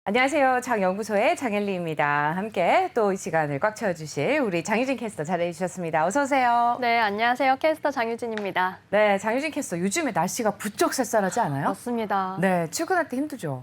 안녕하세요. 장연구소의 장엘리입니다. 함께 또 이 시간을 꽉 채워주실 우리 장유진 캐스터 자리해주셨습니다. 어서 오세요. 네, 안녕하세요. 캐스터 장유진입니다. 네, 장유진 캐스터 요즘에 날씨가 부쩍 쌀쌀하지 않아요? 맞습니다. 네, 출근할 때 힘들죠?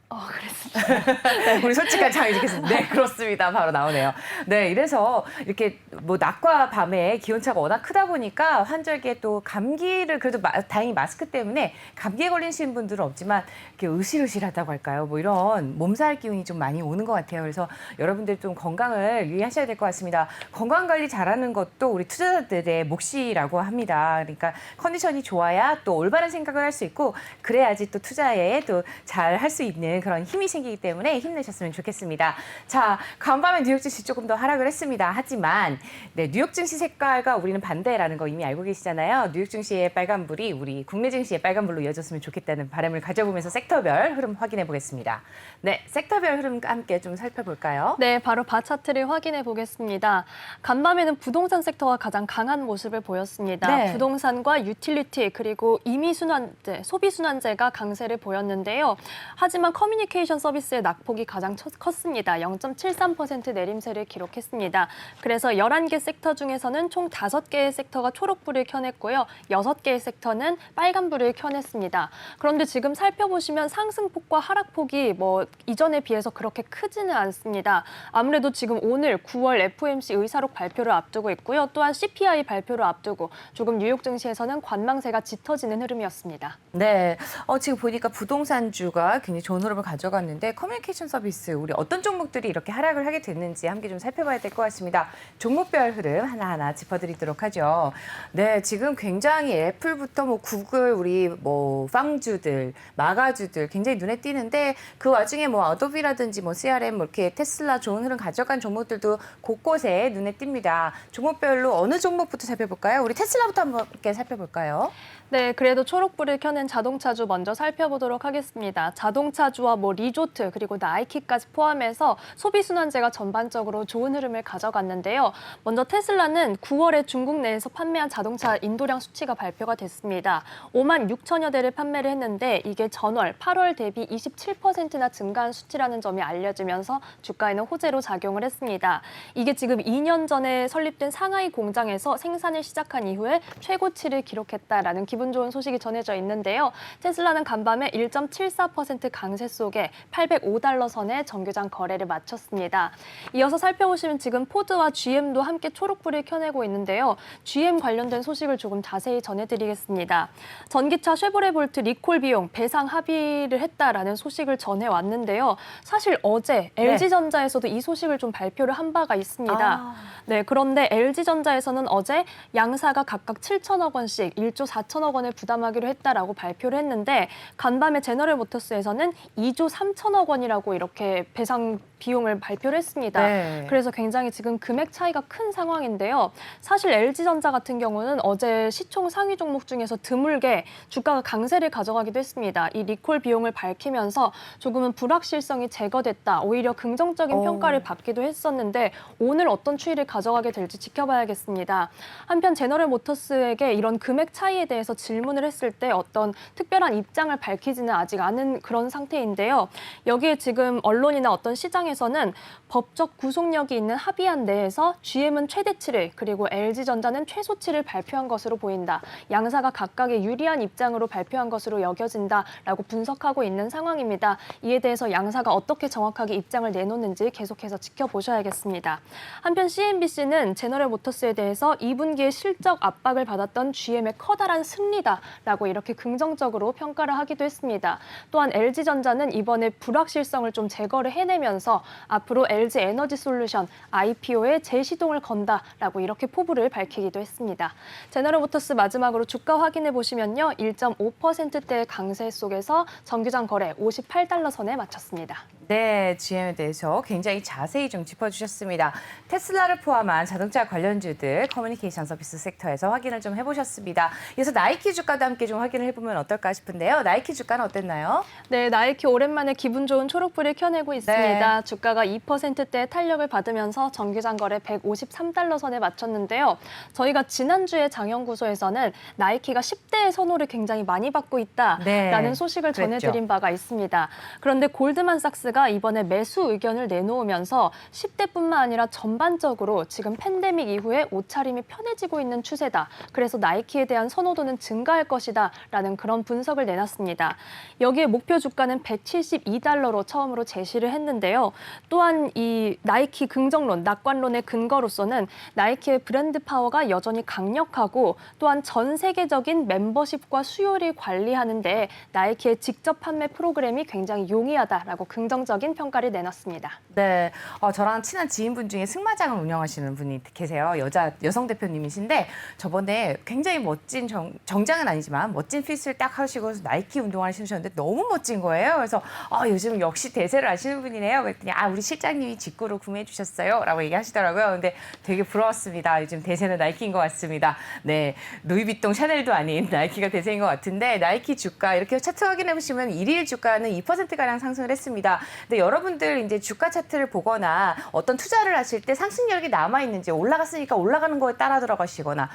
그랬습니다. 네, 우리 솔직한 장유진 캐스터. 네, 그렇습니다. 바로 나오네요. 네, 이래서 이렇게 뭐 낮과 밤의 기온차가 워낙 크다 보니까 환절기에 또 감기를 그래도 다행히 마스크 때문에 감기에 걸리신 분들은 없지만 이렇게 으실으실하다고 할까요? 뭐 이런 몸살 기운이 좀 많이 오는 것 같아요. 그래서 여러분들 좀 건강을 유의하셔야 될 것 같습니다. 건강 관리 잘하는 것도 우리 투자자들의 몫이라고 합니다. 그러니까 컨디션이 좋아야 또 올바른 생각을 할 수 있고 그래야지 또 투자에 또 잘 할 수 있는 그런 힘이 생기기 때문에 힘내셨으면 좋겠습니다. 자, 간밤에 뉴욕 증시 조금 더 하락을 했습니다. 하지만 네, 뉴욕 증시 색깔과 우리는 반대라는 거 이미 알고 계시잖아요. 뉴욕 증시의 빨간불이 우리 국내 증시의 빨간불로 이어졌으면 좋겠다는 바람을 가져보면서 섹터별 흐름 확인해 보겠습니다. 네, 섹터별 흐름 함께 좀 살펴볼까요? 네, 바로 바 차트를 확인해 보겠습니다. 간밤에는 부동산 섹터가 가장 강한 모습을 보였습니다. 네. 부동산과 유틸리티 그리고 임의순환제, 소비순환제가 강세를 보였는데요. 하지만 커뮤니케이션 서비스의 낙폭이 가장 컸습니다. 0.73% 내림세를 기록했습니다. 그래서 11개 섹터 중에서는 총 5개의 섹터가 초록불을 켜냈고요. 6개의 섹터는 빨간불을 켜냈습니다. 그런데 지금 살펴보시면 상승폭과 하락폭이 이전에 비해서 그렇게 크지는 않습니다. 아무래도 지금 오늘 9월 FOMC 의사록 발표를 앞두고 있고요. 또한 CPI 발표를 앞두고 조금 뉴욕 증시에서는 관망세가 짙어지는 흐름이었습니다. 네, 지금 보니까 부동산주가 굉장히 좋은 흐름을 가져갔는데 커뮤니케이션 서비스 우리 어떤 종목들이 이렇게 하락을 하게 됐는지 함께 좀 살펴봐야 될 것 같습니다. 종목별 흐름 하나하나 짚어드리도록 하죠. 네, 지금 굉장히 애플부터 뭐 구글, 우리 뭐 빵주들, 마가주들 굉장히 눈에 띄는데 그 와중에 뭐 어도비라든지 뭐 CRM 뭐 이렇게 테슬라 좋은 흐름 가져간 종목들도 곳곳에 눈에 띕니다. 종목별로 어느 종목부터 살펴볼까요? 우리 테슬라부터 한번 함께 살펴볼까요? 네, 그래도 초록불을 켜낸 자동차주 먼저 살펴보도록 하겠습니다. 자동차주와 리조트 그리고 나이키까지 포함해서 소비순환제가 전반적으로 좋은 흐름을 가져갔는데요. 먼저 테슬라는 9월에 중국 내에서 판매한 자동차 인도량 수치가 발표가 됐습니다. 5만 6천여 대를 판매를 했는데 이게 전월 8월 대비 27%나 증가한 수치라는 점이 알려지면서 주가에는 호재로 작용을 했습니다. 이게 지금 2년 전에 설립된 상하이 공장에서 생산을 시작한 이후에 최고치를 기록했다라는 기분 좋은 소식이 전해져 있는데요. 테슬라는 간밤에 1.74% 강세 속에 805달러 선에 정규장 거래를 마쳤습니다. 이어서 살펴보시면 지금 포드와 GM도 함께 초록불을 켜내고 있는데요. GM 관련된 소식을 조금 자세히 전해드리겠습니다. 전기차 쉐보레 볼트 리콜 비용 배상 합의를 했다라는 소식을 전해왔는데요. 사실 어제 LG전자에서도 이 소식을 좀 발표를 한 바가 있습니다. 네, 그런데 LG전자에서는 어제 양사가 각각 7천억 원씩 1조 4천억 원을 부담하기로 했다라고 발표를 했는데 간밤에 제너럴 모터스에서는 2조 3천억 원이라고 이렇게 배상 비용을 발표를 했습니다. 네. 그래서 굉장히 지금 금액 차이가 큰 상황인데요. 사실 LG전자 같은 경우는 어제 시총 상위 종목 중에서 드물게 주가가 강세를 가져가기도 했습니다. 이 리콜 비용을 밝히면서 조금은 불확실성이 제거됐다. 오히려 긍정적인 평가를 받기도 했었는데 오늘 어떤 추이를 가져가게 될지 지켜봐야겠습니다. 한편 제너럴 모터스에게 이런 금액 차이에 대해서 질문을 했을 때 어떤 특별한 입장을 밝히지는 아직 않은 그런 상태인데요. 여기에 지금 언론이나 어떤 시장에서는 법적 구속력이 있는 합의안 내에서 GM은 최대치를 그리고 LG전자는 최소치를 발표한 것으로 보인다. 양사가 각각의 유리한 입장으로 발표한 것으로 여겨진다라고 분석하고 있는 상황입니다. 이에 대해서 양사가 어떻게 정확하게 입장을 내놓는지 계속해서 지켜보셔야겠습니다. 한편 CNBC는 제너럴 모터스에 대해서 2분기에 실적 압박을 받았던 GM의 커다란 승리다라고 이렇게 긍정적으로 평가를 하기도 했습니다. 또한 LG전자는 이번에 불확실성을 좀 제거를 해내면서 앞으로 LG 에너지 솔루션 IPO에 재시동을 건다라고 이렇게 포부를 밝히기도 했습니다. 제너럴 모터스 마지막으로 주가 확인해 보시면요. 1.5%대의 강세 속에서 정규장 거래 58달러 선에 마쳤습니다. 네, GM에 대해서 굉장히 자세히 좀 짚어주셨습니다. 테슬라를 포함한 자동차 관련주들 커뮤니케이션 서비스 섹터에서 확인을 좀 해보셨습니다. 그래서 나이키 주가도 함께 좀 확인을 해보면 어떨까 싶은데요. 나이키 주가는 어땠나요? 네, 나이키 오랜만에 기분 좋은 초록불을 켜내고 있습니다. 주가가 2%대 탄력을 받으면서 정규장 거래 153달러 선에 마쳤는데요. 저희가 지난주에 장연구소에서는 나이키가 10대의 선호를 굉장히 많이 받고 있다라는 소식을 전해드린 바가 있습니다. 그런데 골드만삭스가 주가가 이번에 매수 의견을 내놓으면서 10대뿐만 아니라 전반적으로 지금 팬데믹 이후에 옷차림이 편해지고 있는 추세다. 그래서 나이키에 대한 선호도는 증가할 것이다. 라는 그런 분석을 내놨습니다. 여기에 목표 주가는 172달러로 처음으로 제시를 했는데요. 또한 이 나이키 긍정론, 낙관론의 근거로서는 나이키의 브랜드 파워가 여전히 강력하고 또한 전 세계적인 멤버십과 수요를 관리하는 데 나이키의 직접 판매 프로그램이 굉장히 용이하다라고 긍정적인 평가를 내놨습니다. 네, 저랑 친한 지인분 중에 승마장을 운영하시는 분이 계세요. 여성 대표님이신데 저번에 굉장히 멋진 정장은 아니지만 멋진 핏을 딱 하시고 나이키 운동화를 신으셨는데 너무 멋진 거예요. 그래서 요즘 역시 대세를 아시는 분이네요. 그랬더니 우리 실장님이 직구로 구매해 주셨어요. 라고 얘기하시더라고요. 근데 되게 부러웠습니다. 요즘 대세는 나이키인 것 같습니다. 네, 루이비통 샤넬도 아닌 나이키가 대세인 것 같은데 나이키 주가 이렇게 차트 확인해 보시면 일일 주가는 2%가량 상승을 했습니다. 근데 여러분들 이제 주가 차트를 보거나 어떤 투자를 하실 때 상승력이 남아 있는지 올라갔으니까 올라가는 거에 따라 들어가시거나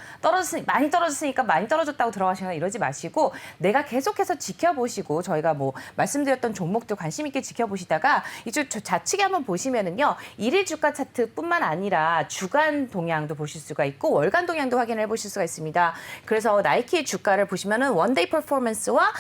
많이 떨어졌으니까 많이 떨어졌다고 들어가시거나 이러지 마시고 내가 계속해서 지켜보시고 저희가 뭐 말씀드렸던 종목도 관심 있게 지켜보시다가 이쪽 좌측에 한번 보시면은요. 일일 주가 차트뿐만 아니라 주간 동향도 보실 수가 있고 월간 동향도 확인해 보실 수가 있습니다. 그래서 나이키의 주가를 보시면은 원데이 퍼포먼스와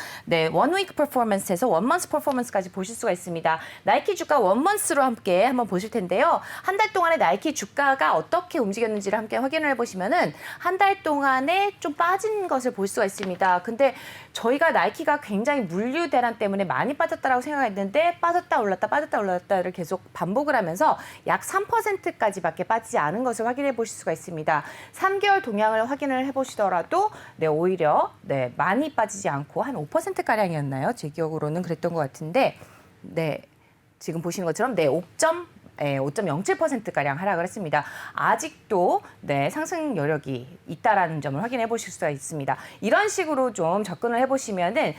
원위크 퍼포먼스에서 원먼스 퍼포먼스까지 보실 수가 있습니다. 나이키 주가 원먼스로 함께 한번 보실 텐데요. 한 달 동안에 나이키 주가가 어떻게 움직였는지를 함께 확인을 해보시면은 한 달 동안에 좀 빠진 것을 볼 수가 있습니다. 근데 저희가 나이키가 굉장히 물류 대란 때문에 많이 빠졌다라고 생각했는데 빠졌다 올랐다를 계속 반복을 하면서 약 3%까지밖에 빠지지 않은 것을 확인해 보실 수가 있습니다. 3개월 동향을 확인을 해보시더라도 오히려 많이 빠지지 않고 한 5%가량이었나요? 제 기억으로는 그랬던 것 같은데 지금 보시는 것처럼 5.07%가량 하락을 했습니다. 아직도 상승 여력이 있다라는 점을 확인해 보실 수가 있습니다. 이런 식으로 좀 접근을 해보시면은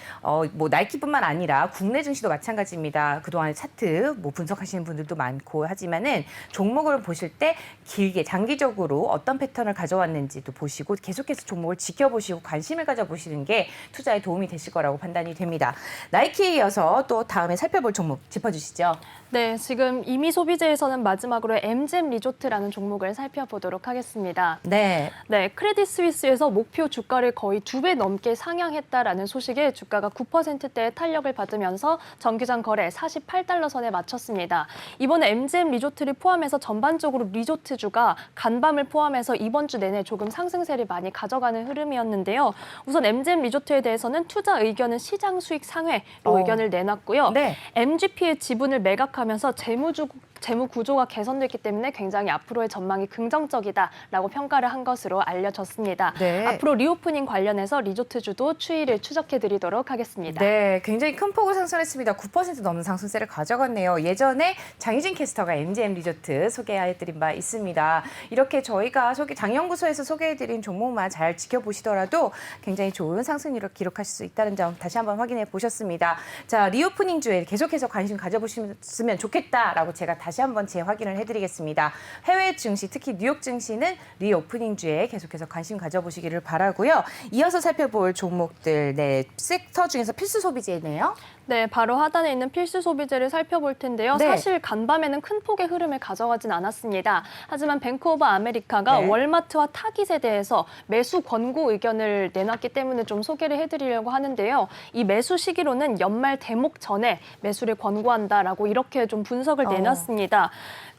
뭐 나이키뿐만 아니라 국내 증시도 마찬가지입니다. 그동안의 차트 분석하시는 분들도 많고 하지만은 종목을 보실 때 길게 장기적으로 어떤 패턴을 가져왔는지도 보시고 계속해서 종목을 지켜보시고 관심을 가져보시는 게 투자에 도움이 되실 거라고 판단이 됩니다. 나이키에 이어서 또 다음에 살펴볼 종목 짚어주시죠. 네, 지금 이미 소비재에서는 마지막으로 MGM 리조트라는 종목을 살펴보도록 하겠습니다. 네, 크레딧 스위스에서 목표 주가를 거의 2배 넘게 상향했다라는 소식에 주가가 9%대의 탄력을 받으면서 정기장 거래 48달러 선에 마쳤습니다. 이번에 MGM 리조트를 포함해서 전반적으로 리조트주가 간밤을 포함해서 이번 주 내내 조금 상승세를 많이 가져가는 흐름이었는데요. 우선 MGM 리조트에 대해서는 투자 의견은 시장 수익 상회로 의견을 내놨고요. MGP의 지분을 매각하면서 재무 구조가 개선됐기 때문에 굉장히 앞으로의 전망이 긍정적이다라고 평가를 한 것으로 알려졌습니다. 앞으로 리오프닝 관련해서 리조트주도 추이를 추적해드리도록 하겠습니다. 네, 굉장히 큰 폭을 상승했습니다. 9% 넘는 상승세를 가져갔네요. 예전에 장희진 캐스터가 MGM 리조트 소개해드린 바 있습니다. 이렇게 저희가 장연구소에서 소개해드린 종목만 잘 지켜보시더라도 굉장히 좋은 상승률을 기록하실 수 있다는 점 다시 한번 확인해 보셨습니다. 자, 리오프닝 주에 계속해서 관심 가져보시면 좋겠다라고 제가 다시 한번 재확인을 해드리겠습니다. 해외 증시, 특히 뉴욕 증시는 리오프닝 주에 계속해서 관심 가져보시기를 바라고요. 이어서 살펴볼 종목들, 섹터 중에서 필수 소비재네요. 네, 바로 하단에 있는 필수 소비재를 살펴볼 텐데요. 사실 간밤에는 큰 폭의 흐름을 가져가진 않았습니다. 하지만 뱅크 오브 아메리카가 월마트와 타깃에 대해서 매수 권고 의견을 내놨기 때문에 좀 소개를 해드리려고 하는데요. 이 매수 시기로는 연말 대목 전에 매수를 권고한다라고 이렇게 좀 분석을 내놨습니다.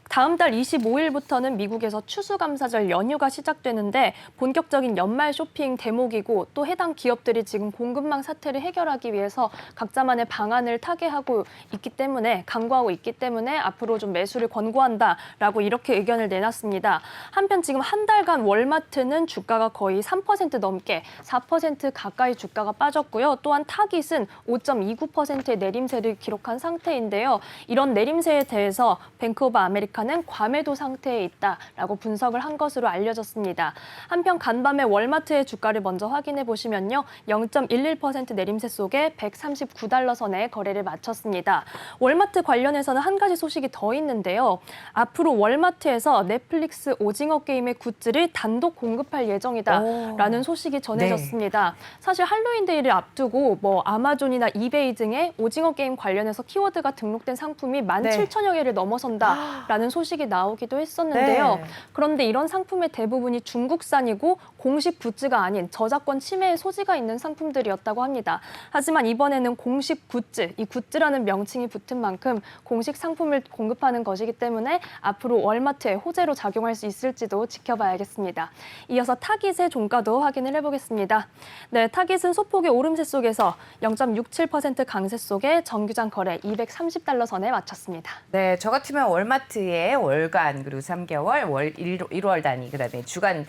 다음 달 25일부터는 미국에서 추수감사절 연휴가 시작되는데 본격적인 연말 쇼핑 대목이고 또 해당 기업들이 지금 공급망 사태를 해결하기 위해서 각자만의 방안을 타개하고 있기 때문에 강구하고 있기 때문에 앞으로 좀 매수를 권고한다라고 이렇게 의견을 내놨습니다. 한편 지금 한 달간 월마트는 주가가 거의 3% 넘게 4% 가까이 주가가 빠졌고요. 또한 타깃은 5.29%의 내림세를 기록한 상태인데요. 이런 내림세에 대해서 뱅크 오브 아메리카 아메리카는 과매도 상태에 있다라고 분석을 한 것으로 알려졌습니다. 한편 간밤에 월마트의 주가를 먼저 확인해 보시면요. 0.11% 내림세 속에 139달러 선에 거래를 마쳤습니다. 월마트 관련해서는 한 가지 소식이 더 있는데요. 앞으로 월마트에서 넷플릭스 오징어 게임의 굿즈를 단독 공급할 예정이다라는 소식이 전해졌습니다. 사실 할로윈 데이를 앞두고 아마존이나 이베이 등의 오징어 게임 관련해서 키워드가 등록된 상품이 17,000여 개를 넘어선다라는 소식이 나오기도 했었는데요. 네. 그런데 이런 상품의 대부분이 중국산이고 공식 굿즈가 아닌 저작권 침해의 소지가 있는 상품들이었다고 합니다. 하지만 이번에는 공식 굿즈, 이 굿즈라는 명칭이 붙은 만큼 공식 상품을 공급하는 것이기 때문에 앞으로 월마트에 호재로 작용할 수 있을지도 지켜봐야겠습니다. 이어서 타깃의 종가도 확인을 해보겠습니다. 네, 타깃은 소폭의 오름세 속에서 0.67% 강세 속에 정규장 거래 230달러 선에 마쳤습니다. 네, 저 같으면 월마트의 월간 그리고 3개월, 월 1월 단위 그다음에 주간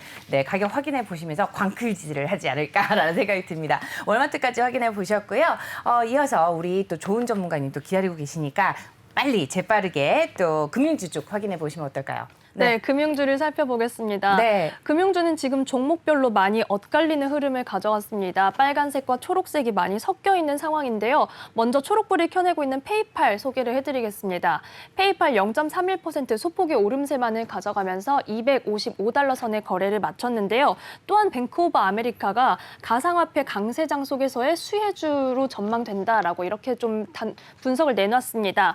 가격 확인해 보시면서 광클지를 하지 않을까라는 생각이 듭니다. 월마트까지 확인해 보셨고요. 이어서 우리 또 좋은 전문가님 또 기다리고 계시니까 빨리 재빠르게 또 금융주 쪽 확인해 보시면 어떨까요? 네, 금융주를 살펴보겠습니다. 네. 금융주는 지금 종목별로 많이 엇갈리는 흐름을 가져왔습니다. 빨간색과 초록색이 많이 섞여 있는 상황인데요. 먼저 초록불을 켜내고 있는 페이팔 소개를 해드리겠습니다. 페이팔 0.31% 소폭의 오름세만을 가져가면서 255달러 선의 거래를 마쳤는데요. 또한 뱅크 오브 아메리카가 가상화폐 강세장 속에서의 수혜주로 전망된다라고 이렇게 좀 분석을 내놨습니다.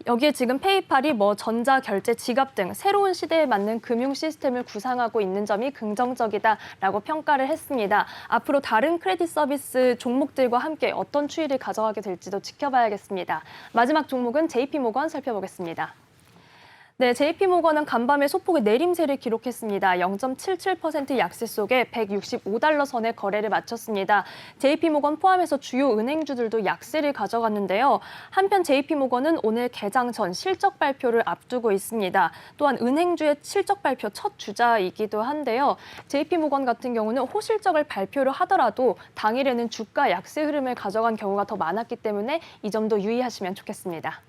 여기에 지금 페이팔이 전자, 결제, 지갑 등 새로운 시대에 맞는 금융 시스템을 구상하고 있는 점이 긍정적이다라고 평가를 했습니다. 앞으로 다른 크레딧 서비스 종목들과 함께 어떤 추이를 가져가게 될지도 지켜봐야겠습니다. 마지막 종목은 JP모건 살펴보겠습니다. 네, JP모건은 간밤에 소폭의 내림세를 기록했습니다. 0.77% 약세 속에 165달러 선의 거래를 마쳤습니다. JP모건 포함해서 주요 은행주들도 약세를 가져갔는데요. 한편 JP모건은 오늘 개장 전 실적 발표를 앞두고 있습니다. 또한 은행주의 실적 발표 첫 주자이기도 한데요. JP모건 같은 경우는 호실적을 발표를 하더라도 당일에는 주가 약세 흐름을 가져간 경우가 더 많았기 때문에 이 점도 유의하시면 좋겠습니다.